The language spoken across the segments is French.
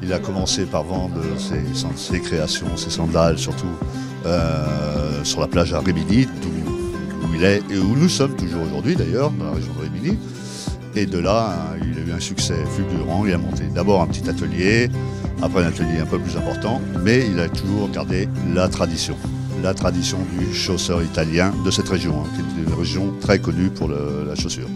Il a commencé par vendre ses créations, ses sandales, surtout sur la plage à Rimini, où il est et où nous sommes toujours aujourd'hui d'ailleurs, dans la région de Rimini. Et de là, il a eu un succès fulgurant. Il a monté d'abord un petit atelier, après un atelier un peu plus important, mais il a toujours gardé la tradition du chausseur italien de cette région, qui est une région très connue pour la chaussure.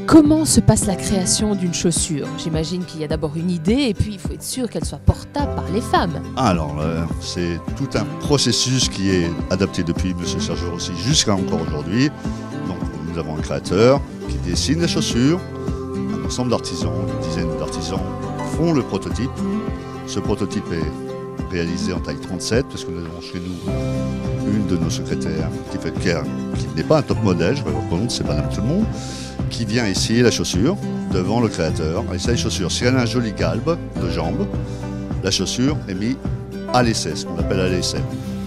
Comment se passe la création d'une chaussure? J'imagine qu'il y a d'abord une idée et puis il faut être sûr qu'elle soit portable par les femmes. Alors, c'est tout un processus qui est adapté depuis M. Sergio Rossi jusqu'à encore aujourd'hui. Donc, nous avons un créateur qui dessine les chaussures, un ensemble d'artisans, une dizaine d'artisans font le prototype. Ce prototype est réalisé en taille 37 parce que nous avons chez nous une de nos secrétaires qui n'est pas un top modèle, je représente, c'est Madame Tout le Monde, qui vient essayer la chaussure devant le créateur. Elle essaie la chaussure. Si elle a un joli galbe de jambe, la chaussure est mise à l'essai, ce qu'on appelle à l'essai.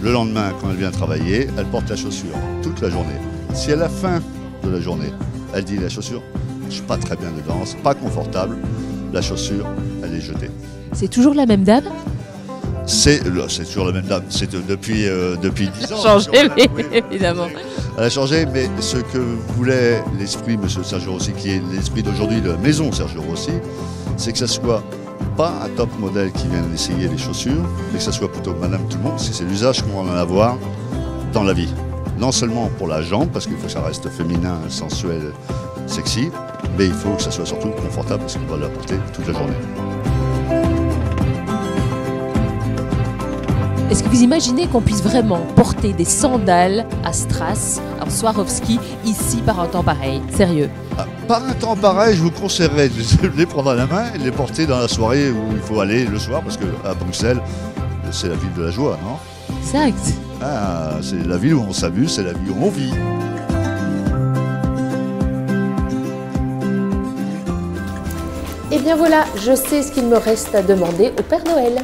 Le lendemain, quand elle vient travailler, elle porte la chaussure toute la journée. Si à la fin de la journée, elle dit la chaussure, je ne suis pas très bien dedans, c'est pas confortable, la chaussure, elle est jetée. C'est toujours la même dame? C'est toujours la même dame, c'est depuis 10 ans. Changé, oui, évidemment. Elle a changé, mais ce que voulait l'esprit M. Sergio Rossi, qui est l'esprit d'aujourd'hui de la maison Sergio Rossi, c'est que ça soit pas un top modèle qui vient essayer les chaussures, mais que ça soit plutôt Madame Tout le Monde, parce que c'est l'usage qu'on va en avoir dans la vie. Non seulement pour la jambe, parce qu'il faut que ça reste féminin, sensuel, sexy, mais il faut que ça soit surtout confortable, parce qu'on va la porter toute la journée. Est-ce que vous imaginez qu'on puisse vraiment porter des sandales à Strass, en Swarovski, ici par un temps pareil? Sérieux? Par un temps pareil, je vous conseillerais de les prendre à la main et de les porter dans la soirée où il faut aller le soir, parce qu'à Bruxelles, c'est la ville de la joie, non? Exact. Ah, c'est la ville où on s'amuse, c'est la ville où on vit. Et bien voilà, je sais ce qu'il me reste à demander au Père Noël.